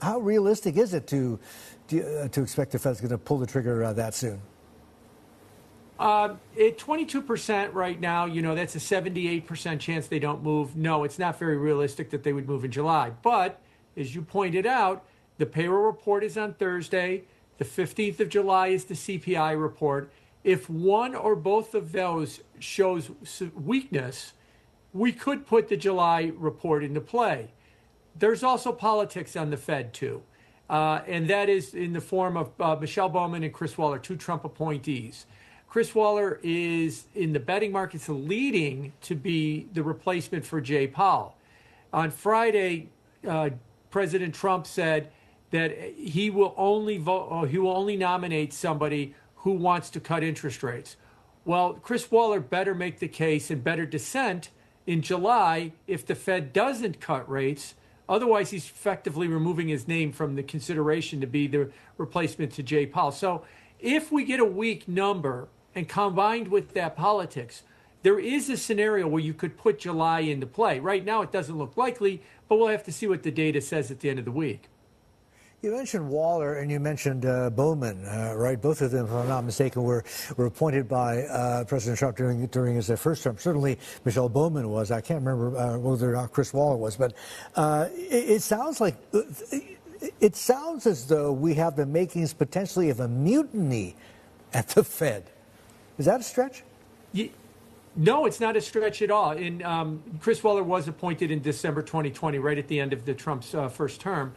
How realistic is it to expect the Fed's going to pull the trigger that soon? At 22% right now, that's a 78% chance they don't move. No, it's not very realistic that they would move in July. But as you pointed out, the payroll report is on Thursday. The 15th of July is the CPI report. If one or both of those shows weakness, we could put the July report into play. There's also politics on the Fed, too. And that is in the form of Michelle Bowman and Chris Waller, two Trump appointees. Chris Waller is, in the betting markets, leading to be the replacement for Jay Powell. On Friday, President Trump said that he will only nominate somebody who wants to cut interest rates. Well, Chris Waller better make the case and better dissent in July if the Fed doesn't cut rates. Otherwise, he's effectively removing his name from the consideration to be the replacement to Jay Powell. So if we get a weak number and combined with that politics, there is a scenario where you could put July into play. Right now, it doesn't look likely, but we'll have to see what the data says at the end of the week. You mentioned Waller and you mentioned Bowman, right? Both of them, if I'm not mistaken, were appointed by President Trump during his first term. Certainly, Michelle Bowman was. I can't remember whether or not Chris Waller was, but it sounds like it sounds as though we have the makings potentially of a mutiny at the Fed. Is that a stretch? No, it's not a stretch at all. And Chris Waller was appointed in December 2020, right at the end of Trump's first term.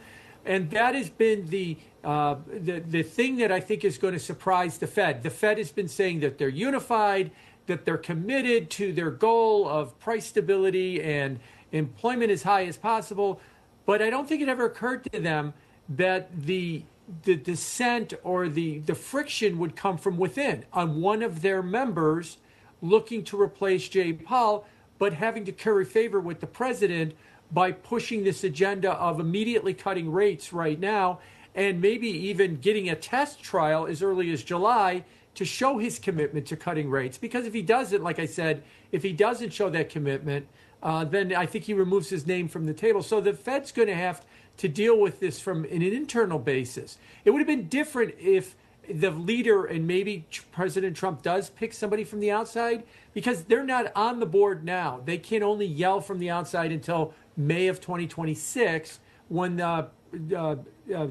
And that has been the thing that I think is going to surprise the Fed. The Fed has been saying that they're unified, that they're committed to their goal of price stability and employment as high as possible. But I don't think it ever occurred to them that the dissent or the friction would come from within on one of their members looking to replace Jay Powell, but having to curry favor with the president by pushing this agenda of immediately cutting rates right now and maybe even getting a test trial as early as July to show his commitment to cutting rates. Because if he doesn't, like I said, if he doesn't show that commitment, then I think he removes his name from the table. So the Fed's going to have to deal with this from an internal basis. It would have been different if the leader and maybe President Trump does pick somebody from the outside, because they're not on the board now. They can only yell from the outside until May of 2026 when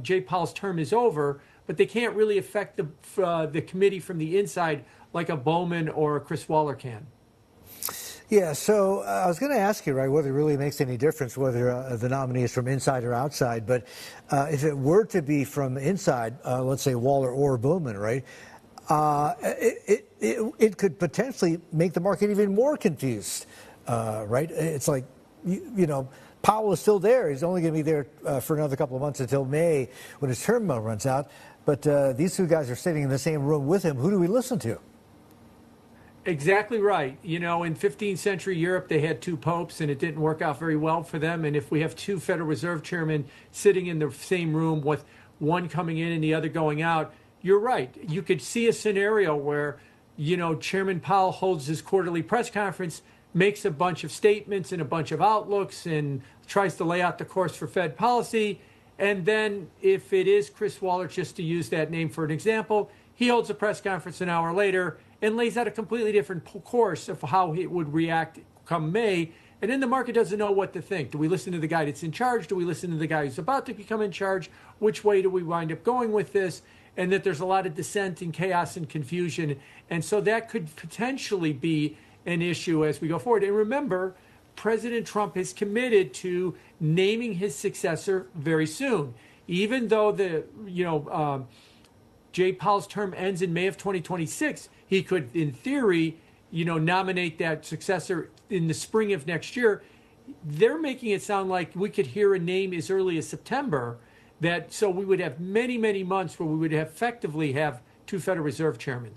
Jay Powell's term is over, but they can't really affect the committee from the inside like a Bowman or a Chris Waller can. Yeah, so I was going to ask you, right, whether it really makes any difference whether the nominee is from inside or outside. But if it were to be from inside, let's say Waller or Bowman, right, it could potentially make the market even more confused, right? It's like, you know, Powell is still there. He's only going to be there for another couple of months until May when his term runs out. But these two guys are sitting in the same room with him. Who do we listen to? Exactly right. You know, in 15th century Europe, they had two popes, and it didn't work out very well for them. And if we have two Federal Reserve chairmen sitting in the same room with one coming in and the other going out, you're right. You could see a scenario where, you know, Chairman Powell holds his quarterly press conference, makes a bunch of statements and a bunch of outlooks, and tries to lay out the course for Fed policy. And then if it is Chris Waller, just to use that name for an example, he holds a press conference an hour later and lays out a completely different course of how he would react come May. And then the market doesn't know what to think. Do we listen to the guy that's in charge? Do we listen to the guy who's about to become in charge? Which way do we wind up going with this? And that there's a lot of dissent and chaos and confusion. And so that could potentially be an issue as we go forward. And remember, President Trump is committed to naming his successor very soon. Even though Jay Powell's term ends in May of 2026, he could, in theory, nominate that successor in the spring of next year. They're making it sound like we could hear a name as early as September. So we would have many, many months where we would effectively have two Federal Reserve chairmen.